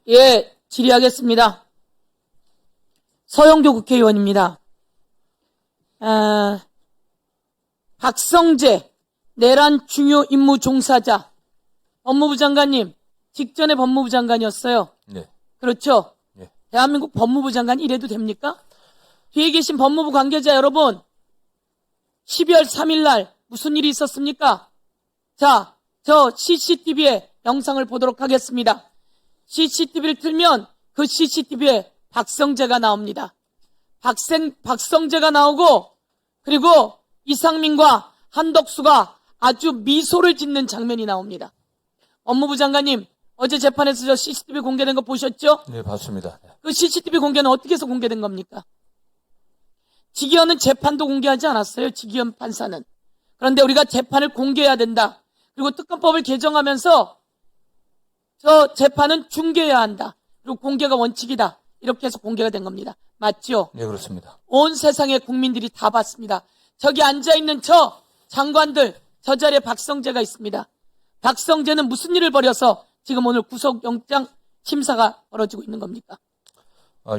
예, 질의하겠습니다. 서영교 국회의원입니다. 박성재 내란 중요 임무 종사자 법무부 장관님 직전에 법무부 장관이었어요. 네. 그렇죠? 네. 대한민국 법무부 장관 이래도 됩니까? 뒤에 계신 법무부 관계자 여러분, 12월 3일 날 무슨 일이 있었습니까? 자, 저 CCTV에 영상을 보도록 하겠습니다. CCTV를 틀면 그 CCTV에 박성재가 나옵니다. 박성재가 나오고, 그리고 이상민과 한덕수가 아주 미소를 짓는 장면이 나옵니다. 법무부 장관님, 어제 재판에서 저 CCTV 공개된 거 보셨죠? 네, 봤습니다. 네. 그 CCTV 공개는 어떻게 해서 공개된 겁니까? 직위원은 재판도 공개하지 않았어요. 직위원 판사는. 그런데 우리가 재판을 공개해야 된다. 그리고 특검법을 개정하면서 저 재판은 중개해야 한다. 그리고 공개가 원칙이다. 이렇게 해서 공개가 된 겁니다. 맞죠? 네, 그렇습니다. 온 세상의 국민들이 다 봤습니다. 저기 앉아있는 저 장관들, 저 자리에 박성재가 있습니다. 박성재는 무슨 일을 벌여서 지금 오늘 구속영장 심사가 벌어지고 있는 겁니까?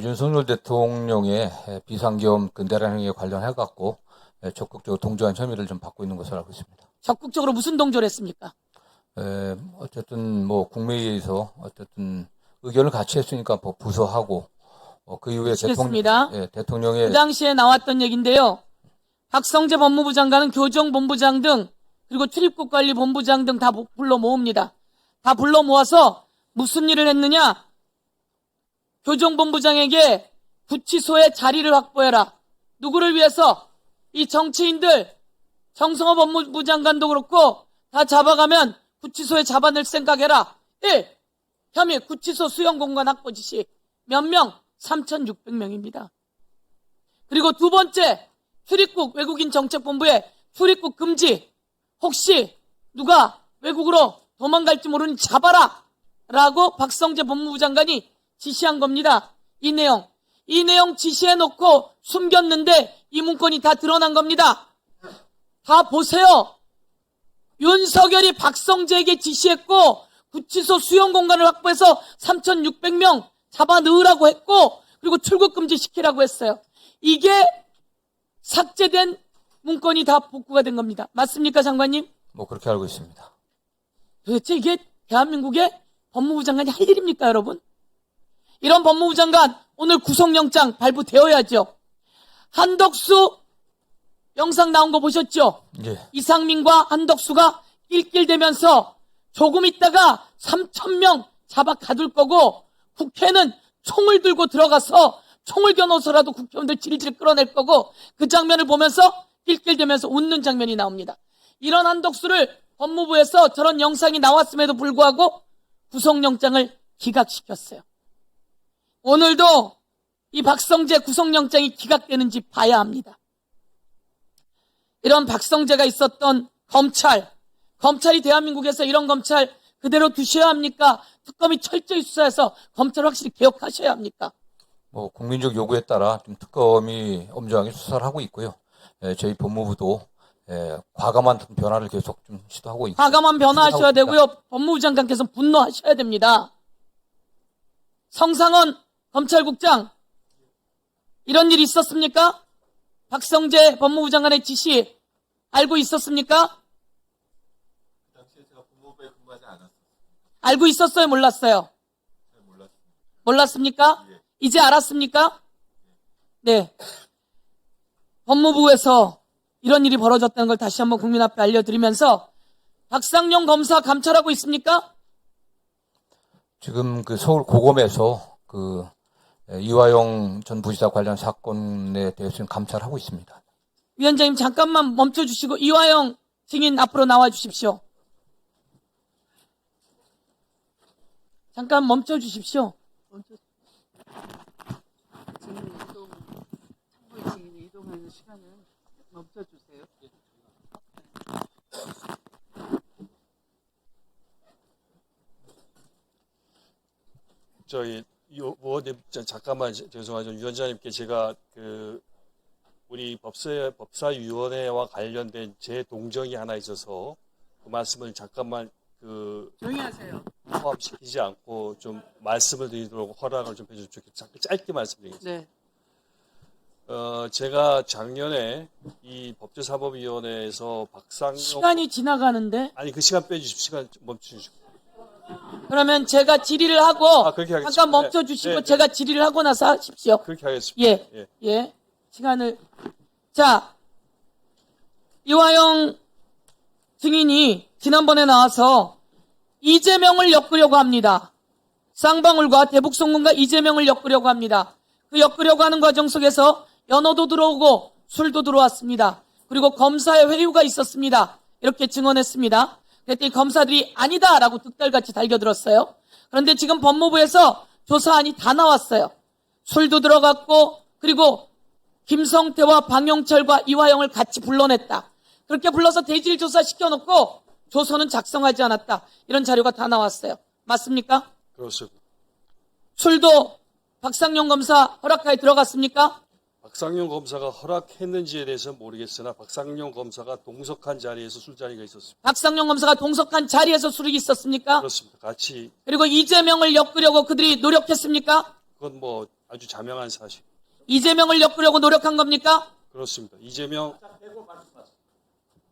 윤석열 대통령의 비상계엄 내란 행위에 관련해갖고 적극적으로 동조한 혐의를 좀 받고 있는 것으로 알고 있습니다. 적극적으로 무슨 동조를 했습니까? 어쨌든 뭐 국무회의에서 어쨌든 의견을 같이 했으니까 부서하고 그 이후에 대통령의 그 당시에 나왔던 얘기인데요. 박성재 법무부 장관은 교정본부장 등 그리고 출입국관리본부장 등 다 불러 모읍니다. 다 불러 모아서 무슨 일을 했느냐? 교정본부장에게 구치소에 자리를 확보해라. 누구를 위해서? 이 정치인들, 정성호 법무부 장관도 그렇고 다 잡아가면 구치소에 잡아낼 생각해라. 1. 혐의 구치소 수용공간 확보 지시. 몇 명? 3,600명입니다. 그리고 두 번째, 출입국 외국인 정책본부에 출입국 금지. 혹시 누가 외국으로 도망갈지 모르니 잡아라. 라고 박성재 법무부 장관이 지시한 겁니다. 이 내용 지시해놓고 숨겼는데 이 문건이 다 드러난 겁니다. 다 보세요. 윤석열이 박성재에게 지시했고 구치소 수용 공간을 확보해서 3,600명 잡아 넣으라고 했고 그리고 출국 금지 시키라고 했어요. 이게 삭제된 문건이 다 복구가 된 겁니다. 맞습니까, 장관님? 뭐 그렇게 알고 있습니다. 도대체 이게 대한민국의 법무부 장관이 할 일입니까, 여러분? 이런 법무부 장관 오늘 구속영장 발부되어야죠. 한덕수 영상 나온 거 보셨죠? 예. 이상민과 한덕수가 낄낄대면서 조금 있다가 3,000명 잡아 가둘 거고 국회는 총을 들고 들어가서 총을 겨누어서라도 국회의원들 질질 끌어낼 거고 그 장면을 보면서 낄낄대면서 웃는 장면이 나옵니다. 이런 한덕수를 법무부에서 저런 영상이 나왔음에도 불구하고 구속영장을 기각시켰어요. 오늘도 이 박성재 구속영장이 기각되는지 봐야 합니다. 이런 박성재가 있었던 검찰이 대한민국에서 이런 검찰 그대로 두셔야 합니까? 특검이 철저히 수사해서 검찰을 확실히 개혁하셔야 합니까? 뭐 국민적 요구에 따라 좀 특검이 엄정하게 수사를 하고 있고요. 저희 법무부도 과감한 변화를 계속 좀 시도하고 있습니다. 과감한 변화하셔야 되고요. 법무부 장관께서 분노하셔야 됩니다. 성상원 검찰국장, 이런 일이 있었습니까? 박성재 법무부 장관의 지시 알고 있었습니까? 그 당시에 제가 법무부에 근무하지 않았어요. 알고 있었어요? 몰랐어요? 잘 몰랐습니다. 몰랐습니까? 예. 이제 알았습니까? 네. 법무부에서 이런 일이 벌어졌다는 걸 다시 한번 국민 앞에 알려드리면서 박상용 검사 감찰하고 있습니까? 지금 그 서울 고검에서 그 이화영 전 부지사 관련 사건에 대해서 감찰하고 있습니다. 위원장님 잠깐만 멈춰주시고 이화영 증인 앞으로 나와 주십시오. 잠깐 멈춰주십시오. 참고인 증인이 이동하는 시간을 멈춰주세요. 저희 의원님 잠깐만 죄송하죠. 위원장님께 제가 우리 법사위원회와 관련된 제 동정이 하나 있어서 그 말씀을 잠깐만 조용히 하세요. 포함시키지 않고 좀 말씀을 드리도록 허락을 좀 해주십시오. 짧게 말씀드리겠습니다. 네. 제가 작년에 이 법제사법위원회에서 박상용 시간이 지나가는데 아니 그 시간 빼주십시오. 시간 좀 멈춰주시고. 그러면 제가 질의를 하고 그렇게 하겠습니다. 잠깐 멈춰 주시고 네, 네. 제가 질의를 하고 나서 하십시오. 그렇게 하겠습니다. 예. 예. 시간을 자, 이화영 증인이 지난번에 나와서 이재명을 엮으려고 합니다. 쌍방울과 대북송군과 이재명을 엮으려고 합니다. 그 엮으려고 하는 과정 속에서 연어도 들어오고 술도 들어왔습니다. 그리고 검사의 회유가 있었습니다. 이렇게 증언했습니다. 그랬더니 검사들이 아니다라고 득달같이 달겨들었어요. 그런데 지금 법무부에서 조사안이 다 나왔어요. 술도 들어갔고 그리고 김성태와 방영철과 이화영을 같이 불러냈다. 그렇게 불러서 대질 조사 시켜놓고 조서는 작성하지 않았다. 이런 자료가 다 나왔어요. 맞습니까? 그렇습니다. 술도 박상용 검사 허락하에 들어갔습니까? 박상용 검사가 허락했는지에 대해서는 모르겠으나 박상용 검사가 동석한 자리에서 술자리가 있었습니다. 박상용 검사가 동석한 자리에서 술이 있었습니까? 그렇습니다. 같이 그리고 이재명을 엮으려고 그들이 노력했습니까? 그건 뭐 아주 자명한 사실. 이재명을 엮으려고 노력한 겁니까? 그렇습니다.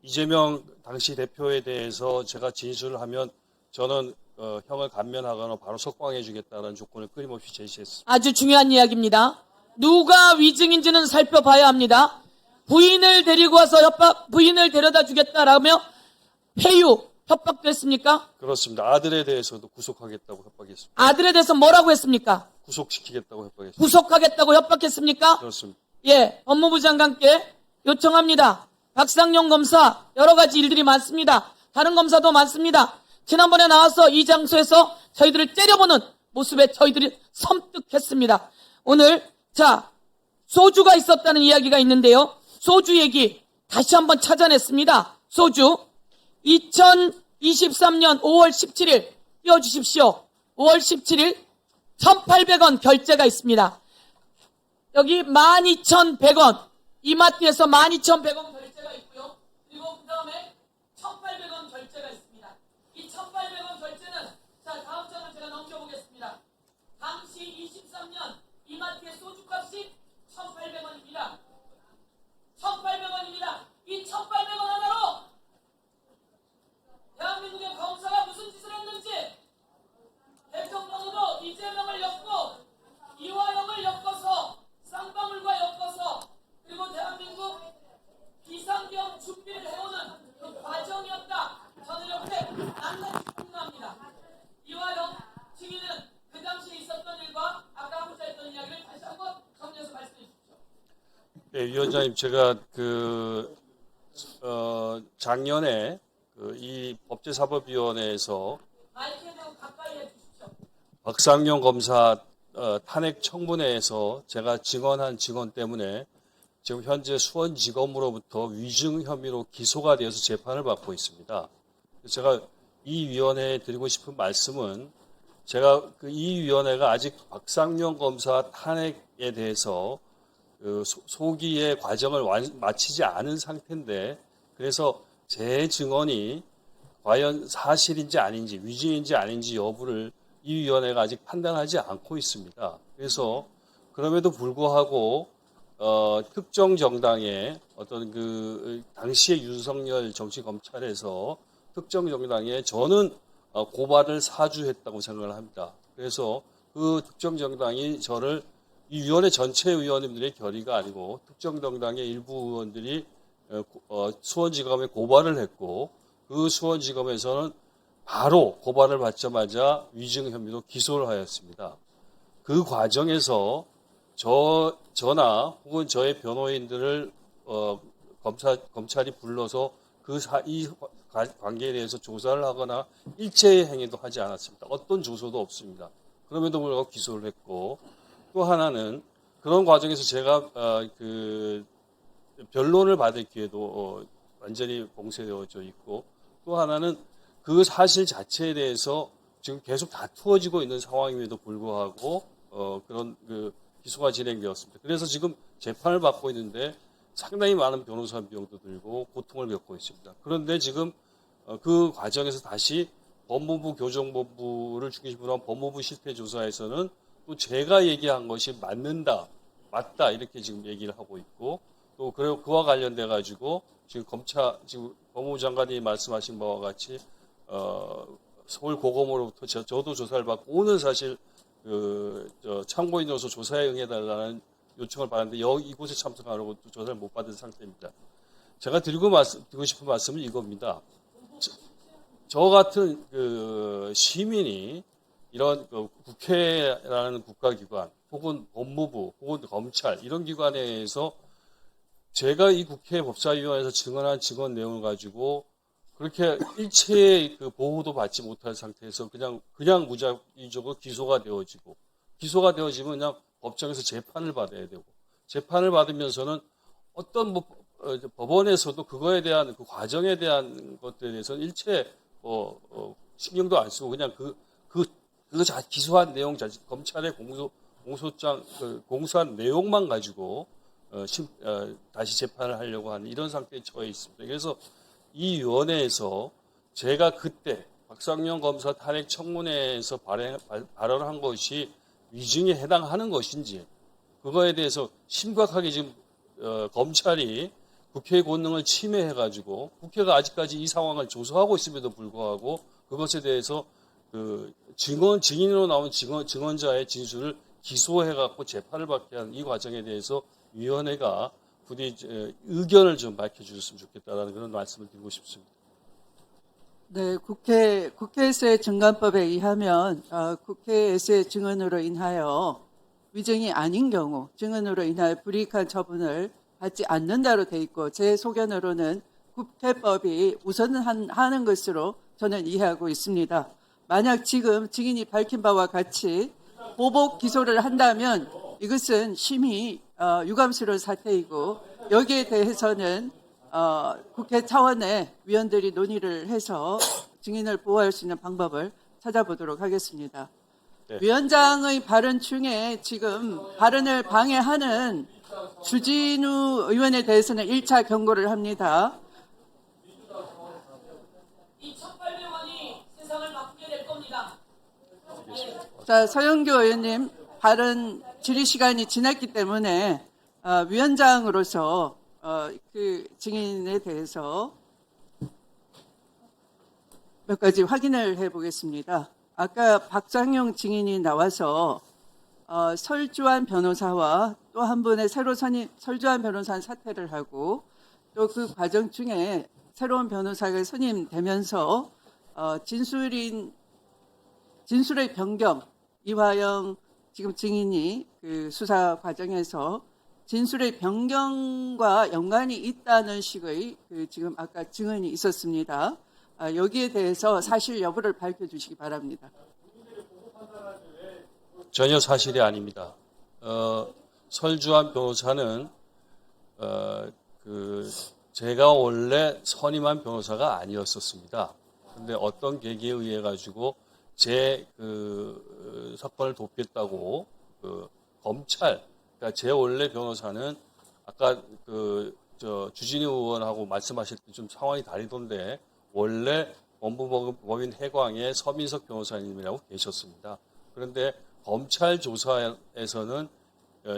이재명 당시 대표에 대해서 제가 진술을 하면 저는 형을 감면하거나 바로 석방해 주겠다는 조건을 끊임없이 제시했습니다. 아주 중요한 이야기입니다. 누가 위증인지는 살펴봐야 합니다. 부인을 데리고 와서 부인을 데려다 주겠다라며 회유, 협박도 했습니까? 그렇습니다. 아들에 대해서도 구속하겠다고 협박했습니다. 아들에 대해서 뭐라고 했습니까? 구속시키겠다고 협박했습니다. 구속하겠다고 협박했습니까? 그렇습니다. 예, 법무부 장관께 요청합니다. 박상용 검사 여러 가지 일들이 많습니다. 다른 검사도 많습니다. 지난번에 나와서 이 장소에서 저희들을 째려보는 모습에 저희들이 섬뜩했습니다. 오늘 자 소주가 있었다는 이야기가 있는데요. 소주 얘기 다시 한번 찾아냈습니다. 소주 2023년 5월 17일 띄워주십시오. 5월 17일 1,800원 결제가 있습니다. 여기 12,100원 이마트에서 12,100원 결제가 있고요. 그리고 그 다음에 1,800원 결제가 있습니다. 이 1,800원 결제는 자 다음 장을 제가 넘겨보겠습니다. 당시 23년 이마트의 소주값이 1,800원입니다. 1,800원입니다. 이 1,800원 하나로 대한민국의 검사가 무슨 짓을 했는지 대통령으로 이재명을 엮고 이화영을 엮어서 쌍방울과 엮어서 그리고 대한민국 비상경 준비를 해오는 그 과정이었다. 저는 이렇게 낱낱이 폭로합니다. 이화영 증인은 그 당시에 있었던 일과 아까 하고자 했던 이야기를 다시 한번 정리해서 말씀해 주십시오. 네, 위원장님, 제가 작년에 이 법제사법위원회에서 마이크에 대고 가까이 해주십시오. 박상용 검사 탄핵 청문회에서 제가 증언한 증언 때문에 지금 현재 수원지검으로부터 위증 혐의로 기소가 되어서 재판을 받고 있습니다. 제가 이 위원회에 드리고 싶은 말씀은 제가 이 위원회가 아직 박상용 검사 탄핵에 대해서 소기의 과정을 마치지 않은 상태인데 그래서 제 증언이 과연 사실인지 아닌지 위증인지 아닌지 여부를 이 위원회가 아직 판단하지 않고 있습니다. 그래서 그럼에도 불구하고 특정 정당의 어떤 당시의 윤석열 정치검찰에서 특정 정당에 저는 고발을 사주했다고 생각을 합니다. 그래서 그 특정 정당이 저를 이 위원회 전체 의원님들의 결의가 아니고 특정 정당의 일부 의원들이 수원지검에 고발을 했고 그 수원지검에서는 바로 고발을 받자마자 위증 혐의로 기소를 하였습니다. 그 과정에서 저나 혹은 저의 변호인들을 검찰이 불러서 이 관계에 대해서 조사를 하거나 일체의 행위도 하지 않았습니다. 어떤 조서도 없습니다. 그럼에도 불구하고 기소를 했고 또 하나는 그런 과정에서 제가 변론을 받을 기회도 완전히 봉쇄되어져 있고 또 하나는 그 사실 자체에 대해서 지금 계속 다투어지고 있는 상황임에도 불구하고 그런 기소가 진행되었습니다. 그래서 지금 재판을 받고 있는데 상당히 많은 변호사 비용도 들고 고통을 겪고 있습니다. 그런데 지금 그 과정에서 다시 법무부 교정본부를 중심으로 한 법무부 실태조사에서는 또 제가 얘기한 것이 맞다 이렇게 지금 얘기를 하고 있고 또 그리고 그와 관련돼 가지고 지금 지금 법무부 장관이 말씀하신 바와 같이 서울 고검으로부터 저도 조사를 받고 오늘 사실 참고인으로서 조사에 응해달라는 요청을 받았는데 이곳에 참석하려고 또 조사를 못 받은 상태입니다. 제가 드리고 싶은 말씀은 이겁니다. 저 같은 시민이 이런 국회라는 국가기관 혹은 법무부 혹은 검찰 이런 기관에 의해서 제가 이 국회 법사위원회에서 증언한 증언 내용을 가지고 그렇게 일체의 보호도 받지 못할 상태에서 그냥 무작위적으로 기소가 되어지면 그냥 법정에서 재판을 받아야 되고 재판을 받으면서는 어떤 법원에서도 그거에 대한 그 과정에 대한 것들에 대해서는 일체 신경도 안 쓰고 그냥 기소한 내용 자체 검찰의 공소장 공소한 내용만 가지고 다시 재판을 하려고 하는 이런 상태에 처해 있습니다. 그래서 이 위원회에서 제가 그때 박상명 검사 탄핵 청문회에서 발언한 것이 위증에 해당하는 것인지 그거에 대해서 심각하게 지금 검찰이 국회의 권능을 침해해가지고 국회가 아직까지 이 상황을 조사하고 있음에도 불구하고 그것에 대해서 증인으로 나온 증언자의 진술을 기소해갖고 재판을 받게 하는 이 과정에 대해서 위원회가 부디 의견을 좀 밝혀주셨으면 좋겠다라는 그런 말씀을 드리고 싶습니다. 네, 국회에서의 증감법에 의하면 국회에서의 증언으로 인하여 위증이 아닌 경우 증언으로 인하여 불이익한 처분을 받지 않는다로 돼 있고 제 소견으로는 국회법이 우선하는 것으로 저는 이해하고 있습니다. 만약 지금 증인이 밝힌 바와 같이 보복 기소를 한다면 이것은 심히 유감스러운 사태이고 여기에 대해서는 국회 차원의 위원들이 논의를 해서 증인을 보호할 수 있는 방법을 찾아보도록 하겠습니다. 네. 위원장의 발언 중에 지금 발언을 방해하는 주진우 의원에 대해서는 1차 경고를 합니다. 이 1,800원이 세상을 바꾸게 될 겁니다. 자, 서영교 의원님 발언 질의 시간이 지났기 때문에 위원장으로서 그 증인에 대해서 몇 가지 확인을 해보겠습니다. 아까 박장용 증인이 나와서 설주환 변호사와 또 한 분의 새로 설주환 변호사는 사퇴를 하고 또 그 과정 중에 새로운 변호사가 선임되면서 진술의 변경 이화영 지금 증인이 그 수사 과정에서 진술의 변경과 연관이 있다는 식의 지금 아까 증언이 있었습니다. 여기에 대해서 사실 여부를 밝혀주시기 바랍니다. 전혀 사실이 아닙니다. 설주환 변호사는 제가 원래 선임한 변호사가 아니었었습니다. 그런데 어떤 계기에 의해 가지고 제 사건을 돕겠다고 검찰, 그러니까 제 원래 변호사는 아까 주진우 의원하고 말씀하실 때 좀 상황이 다르던데 원래 법무법인 해광의 서민석 변호사님이라고 계셨습니다. 그런데 검찰 조사에서는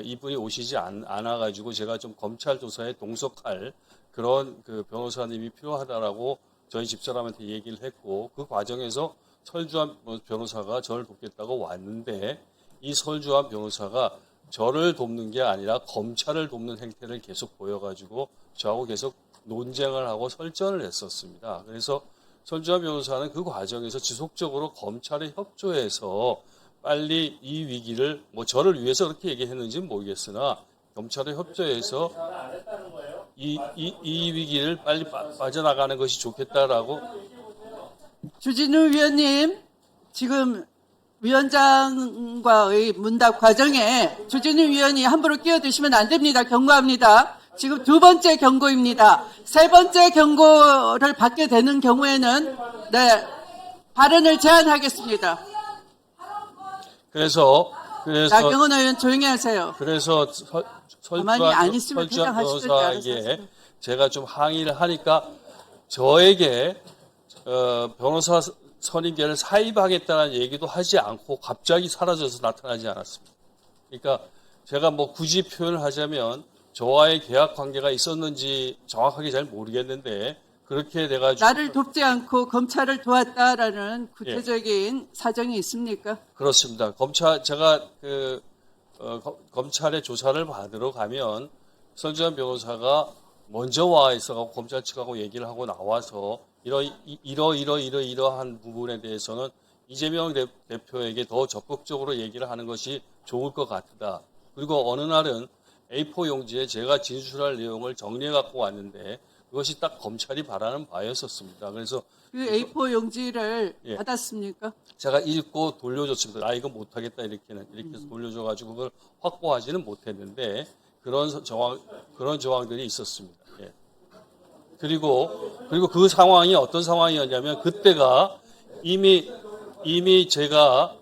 이분이 오시지 않아가지고 제가 좀 검찰 조사에 동석할 그런 변호사님이 필요하다라고 저희 집사람한테 얘기를 했고 그 과정에서 설주환 변호사가 저를 돕겠다고 왔는데 이 설주환 변호사가 저를 돕는 게 아니라 검찰을 돕는 행태를 계속 보여가지고 저하고 계속 논쟁을 하고 설전을 했었습니다. 그래서 설주환 변호사는 그 과정에서 지속적으로 검찰에 협조해서 빨리 이 위기를 저를 위해서 그렇게 얘기했는지는 모르겠으나 검찰에 협조해서 이 위기를 빨리 빠져나가는 것이 좋겠다라고. 주진우 위원님, 지금 위원장과의 문답 과정에 주진우 위원이 함부로 끼어드시면 안 됩니다. 경고합니다. 지금 두 번째 경고입니다. 세 번째 경고를 받게 되는 경우에는 발언을 제한하겠습니다. 그래서 나경원 의원 조용히 하세요. 그래서 가만히 안 있으면 설주환 퇴장하실 줄 알았어요. 변호사에게 제가 좀 항의를 하니까 저에게 변호사 선임계를 사입하겠다는 얘기도 하지 않고 갑자기 사라져서 나타나지 않았습니다. 그러니까 제가 뭐 굳이 표현을 하자면 저와의 계약 관계가 있었는지 정확하게 잘 모르겠는데 그렇게 돼가지고 나를 돕지 않고 검찰을 도왔다라는 구체적인 사정이 있습니까? 그렇습니다. 제가 검찰의 조사를 받으러 가면 선지현 변호사가 먼저 와 있어가지고 검찰 측하고 얘기를 하고 나와서 이러한 부분에 대해서는 이재명 대표에게 더 적극적으로 얘기를 하는 것이 좋을 것 같다. 그리고 어느 날은 A4 용지에 제가 진술할 내용을 정리해 갖고 왔는데 그것이 딱 검찰이 바라는 바였었습니다. 그래서 그 A4 용지를 예. 받았습니까? 제가 읽고 돌려줬습니다. 나 이거 못하겠다 이렇게 해서 돌려줘가지고 그걸 확보하지는 못했는데 그런 정황들이 있었습니다. 예. 그리고 그 상황이 어떤 상황이었냐면 그때가 이미 제가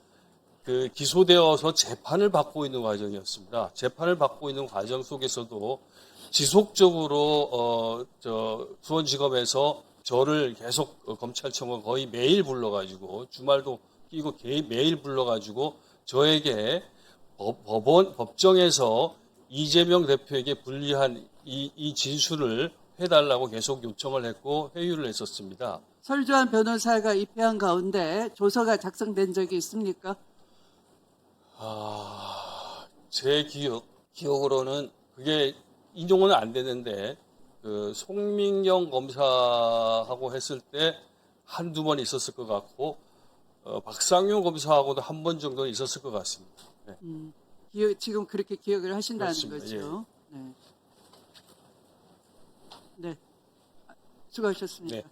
기소되어서 재판을 받고 있는 과정이었습니다. 재판을 받고 있는 과정 속에서도 지속적으로 수원지검에서 저를 계속 검찰청은 거의 매일 불러가지고 주말도 끼고 매일 불러가지고 저에게 법정에서 이재명 대표에게 불리한 이 진술을 해달라고 계속 요청을 했고 회유를 했었습니다. 설주한 변호사가 입회한 가운데 조서가 작성된 적이 있습니까? 제 기억으로는 그게 인용은 안 되는데 송민경 검사하고 했을 때 한두 번 있었을 것 같고 박상용 검사하고도 한 번 정도는 있었을 것 같습니다. 네. 지금 그렇게 기억을 하신다는 그렇습니다. 거죠. 네. 네. 수고하셨습니다. 네.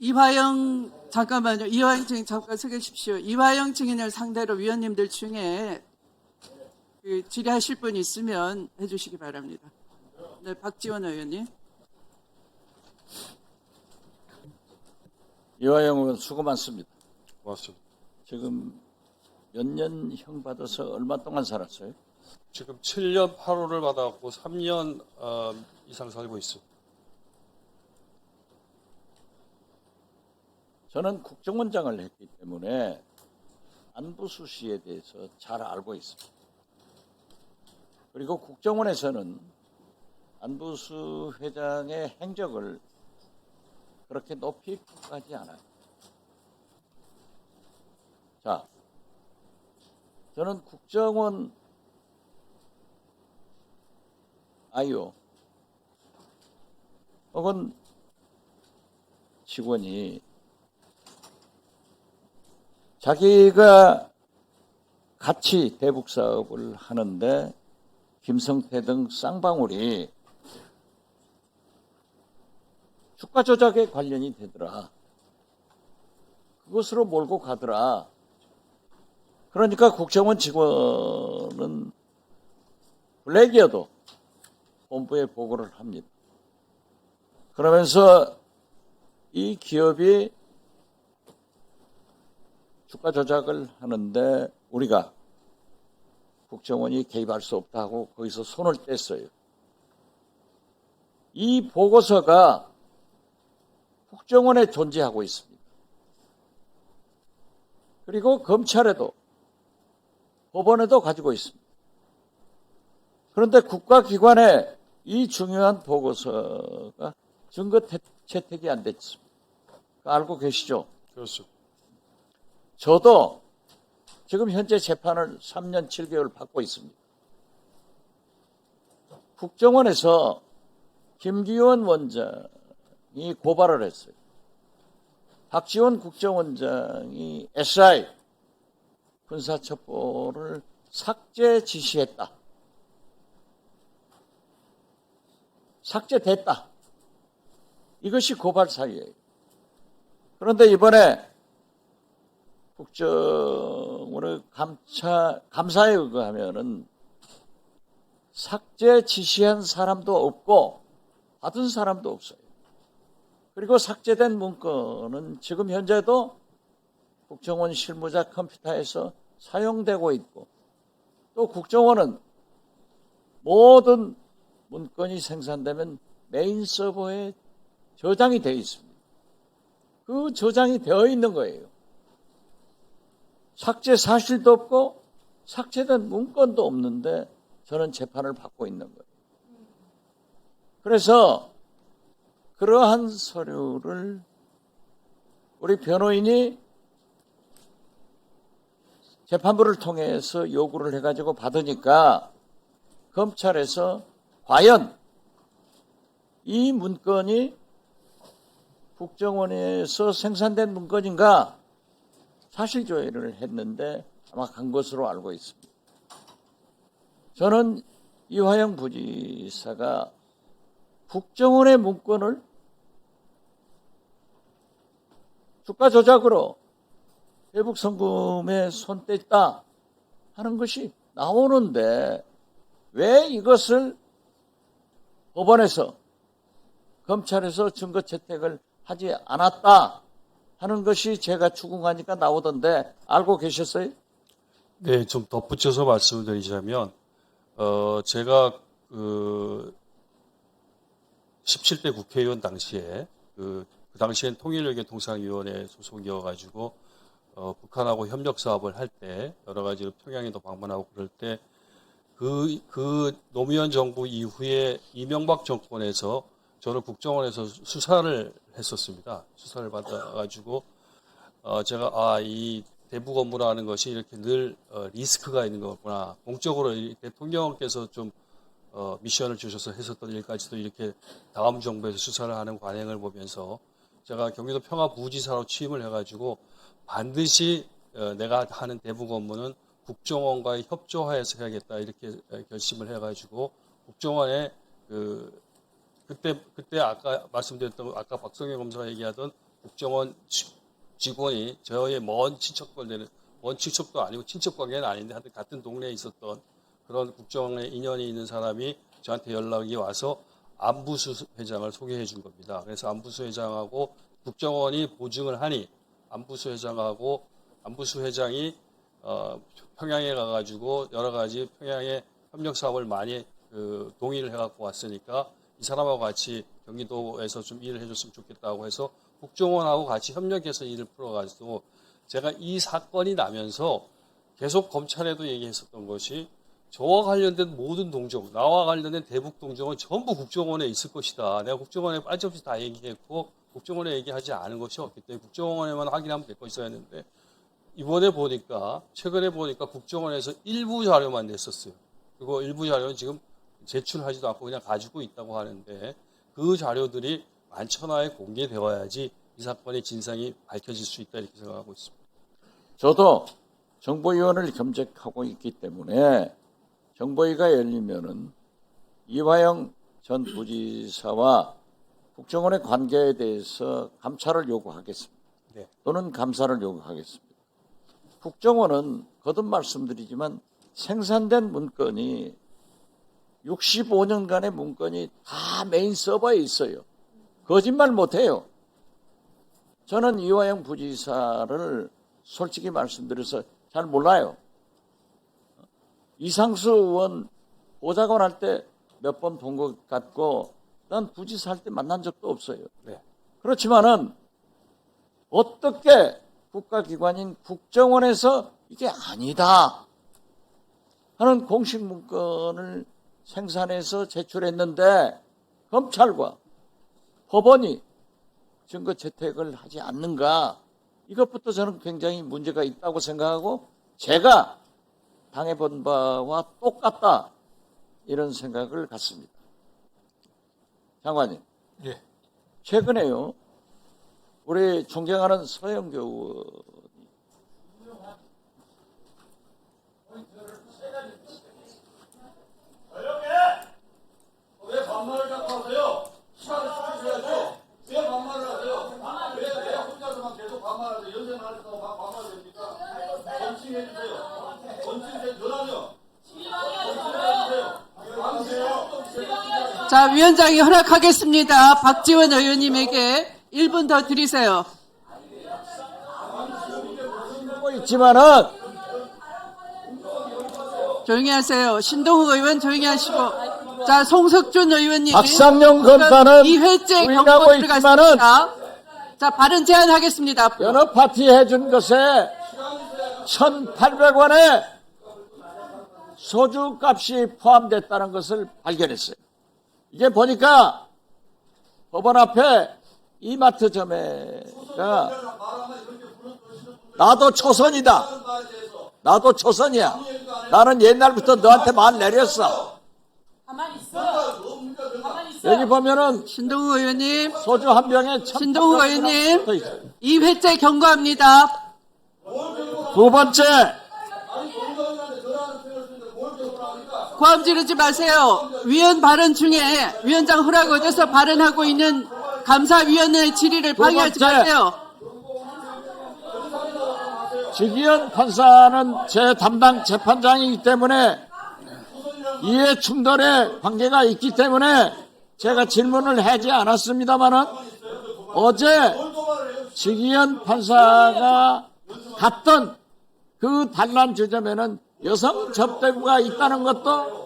이화영 잠깐만요. 이화영 증인 잠깐 서 계십시오. 이화영 증인을 상대로 위원님들 중에 질의하실 분 있으면 해주시기 바랍니다. 네, 박지원 의원님. 이화영 의원 수고 많습니다. 고맙습니다. 지금 몇 년 형 받아서 얼마 동안 살았어요? 지금 7년 8월을 받아갖고 3년 이상 살고 있습니다. 저는 국정원장을 했기 때문에 안부수 씨에 대해서 잘 알고 있습니다. 그리고 국정원에서는 안부수 회장의 행적을 그렇게 높이 평가하지 않아요. 자, 저는 국정원 아이오 혹은 직원이 자기가 같이 대북 사업을 하는데 김성태 등 쌍방울이 주가 조작에 관련이 되더라. 그것으로 몰고 가더라. 그러니까 국정원 직원은 블랙이어도 본부에 보고를 합니다. 그러면서 이 기업이 주가 조작을 하는데 우리가 국정원이 개입할 수 없다고 거기서 손을 뗐어요. 이 보고서가 국정원에 존재하고 있습니다. 그리고 검찰에도 법원에도 가지고 있습니다. 그런데 국가기관에 이 중요한 보고서가 증거 채택이 안 됐습니다. 알고 계시죠? 그렇습니다. 저도 지금 현재 재판을 3년 7개월 받고 있습니다. 국정원에서 김기현 원장이 고발을 했어요. 박지원 국정원장이 SI 군사첩보를 삭제 지시했다. 삭제됐다. 이것이 고발 사유예요. 그런데 이번에 국정원의 감사에 의거하면은 삭제 지시한 사람도 없고 받은 사람도 없어요. 그리고 삭제된 문건은 지금 현재도 국정원 실무자 컴퓨터에서 사용되고 있고 또 국정원은 모든 문건이 생산되면 메인 서버에 저장이 되어 있습니다. 그 저장이 되어 있는 거예요. 삭제 사실도 없고 삭제된 문건도 없는데 저는 재판을 받고 있는 거예요. 그래서 그러한 서류를 우리 변호인이 재판부를 통해서 요구를 해가지고 받으니까 검찰에서 과연 이 문건이 국정원에서 생산된 문건인가 사실조회를 했는데 아마 간 것으로 알고 있습니다. 저는 이화영 부지사가 국정원의 문건을 주가 조작으로 대북 성금에 손 뗐다 하는 것이 나오는데 왜 이것을 법원에서 검찰에서 증거 채택을 하지 않았다 하는 것이 제가 추궁하니까 나오던데 알고 계셨어요? 네, 좀 덧붙여서 말씀을 드리자면, 제가 17대 국회의원 당시에 그 당시엔 통일외교통상위원회 소속이어가지고 북한하고 협력 사업을 할 때 여러 가지로 평양에도 방문하고 그럴 때 그 노무현 정부 이후에 이명박 정권에서 저를 국정원에서 수사를 했었습니다. 수사를 받아가지고 제가 이 대북 업무라는 것이 이렇게 늘 리스크가 있는 거구나. 공적으로 대통령께서 좀 미션을 주셔서 했었던 일까지도 이렇게 다음 정부에서 수사를 하는 관행을 보면서 제가 경기도 평화부지사로 취임을 해가지고 반드시 내가 하는 대북 업무는 국정원과의 협조하에서 해야겠다 이렇게 결심을 해가지고 국정원에 그때 아까 말씀드렸던 아까 박성현 검사가 얘기하던 국정원 직원이 저의 먼 친척도 아니고 친척 관계는 아닌데 하여튼 같은 동네에 있었던 그런 국정원에 인연이 있는 사람이 저한테 연락이 와서 안부수 회장을 소개해 준 겁니다. 그래서 안부수 회장하고 국정원이 보증을 하니 안부수 회장이 평양에 가가지고 여러 가지 평양에 협력 사업을 많이 동의를 해갖고 왔으니까 이 사람하고 같이 경기도에서 좀 일을 해줬으면 좋겠다고 해서 국정원하고 같이 협력해서 일을 풀어가지고 제가 이 사건이 나면서 계속 검찰에도 얘기했었던 것이 저와 관련된 모든 동정, 나와 관련된 대북 동정은 전부 국정원에 있을 것이다. 내가 국정원에 빠짐없이 다 얘기했고 국정원에 얘기하지 않은 것이 없기 때문에 국정원에만 확인하면 될 것이라 했는데 최근에 보니까 국정원에서 일부 자료만 냈었어요. 그리고 일부 자료는 지금 제출하지도 않고 그냥 가지고 있다고 하는데 그 자료들이 만천하에 공개되어야지 이 사건의 진상이 밝혀질 수 있다 이렇게 생각하고 있습니다. 저도 정보위원을 겸직하고 있기 때문에 정보위가 열리면은 이화영 전 부지사와 국정원의 관계에 대해서 감찰을 요구하겠습니다. 네. 또는 감사를 요구하겠습니다. 국정원은 거듭 말씀드리지만 생산된 문건이 65년간의 문건이 다 메인 서버에 있어요. 거짓말 못해요. 저는 이화영 부지사를 솔직히 말씀드려서 잘 몰라요. 이상수 의원 보좌관 할 때 몇 번 본 것 같고 난 부지사 할 때 만난 적도 없어요. 네. 그렇지만은 어떻게 국가기관인 국정원에서 이게 아니다 하는 공식 문건을 생산해서 제출했는데 검찰과 법원이 증거 채택을 하지 않는가 이것부터 저는 굉장히 문제가 있다고 생각하고 제가 당해본 바와 똑같다 이런 생각을 갖습니다. 장관님, 예. 최근에요 우리 존경하는 서영교 의원이 왜 반말을 자꾸 하세요? 시간을 지키셔야죠. 왜 반말을 하세요? 왜 혼자서만 계속 반말하세요? 연세 많으셔서 막 반말 됩니까? 원칙해주세요. 원칙해 전하면. 자, 위원장이 허락하겠습니다. 박지원 의원님에게 1분 더 드리세요. 하고 있지만은 조용히 하세요. 신동욱 의원 조용히 하시고. 자, 송석준 의원님. 박상용 검사는 2회째 부인하고 경고 있지만은 들어갔습니다. 자, 발언 제한하겠습니다. 앞으로. 여러 파티 해준 것에 1,800원의 소주 값이 포함됐다는 것을 발견했어요. 이게 보니까 법원 앞에 이마트점에가 나도 초선이다. 나도 초선이야. 나는 옛날부터 너한테 말 내렸어. 가만히 있어. 가만히 있어. 여기 보면은 신동우 의원님. 소주 한 병에 신동우 의원님. 1,800원 2회째 경고합니다. 두 번째, 고함 지르지 마세요. 위원 발언 중에 위원장 허락 얻어서 발언하고 있는 감사위원회의 질의를 방해하지 번째. 마세요. 지기현 판사는 제 담당 재판장이기 때문에 이해 충돌의 관계가 있기 때문에 제가 질문을 하지 않았습니다만은 어제 지기현 판사가 갔던 그 단란 지점에는 여성 접대부가 있다는 것도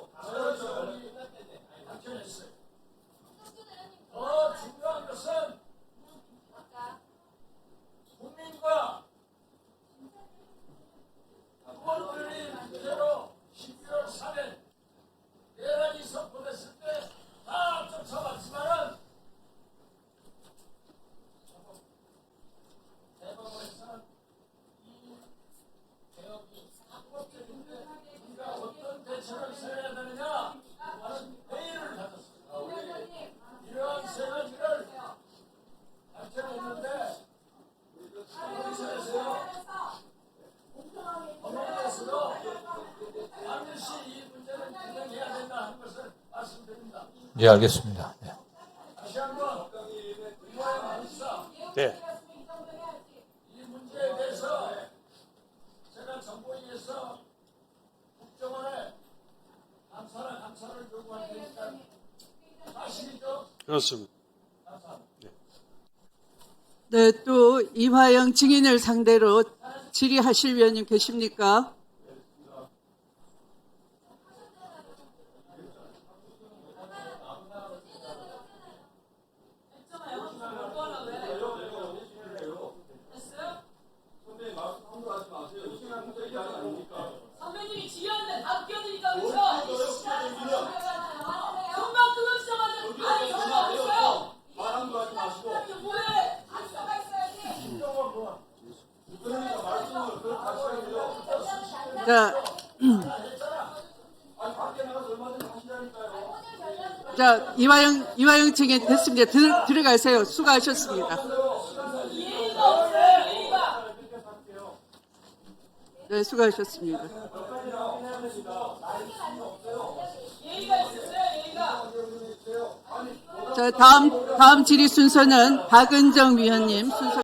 예, 알겠습니다. 네. 네. 그렇습니다. 네, 또 이화영 증인을 상대로 질의하실 위원님 계십니까? 선배님이 지휘하는데 다 끼어드니까 그렇죠? 금방 끊어지자마자 아니 전화 없어요. 말함도 하지 마시고 이게 뭐해? 자, 자, 이화영 증인 됐습니다. 들어가세요. 수고하셨습니다. 예의가 없어요. 예의가. 네, 수고하셨습니다. 예의가 있으세요. 예의가. 자, 다음 질의 순서는 박은정 위원님 순서.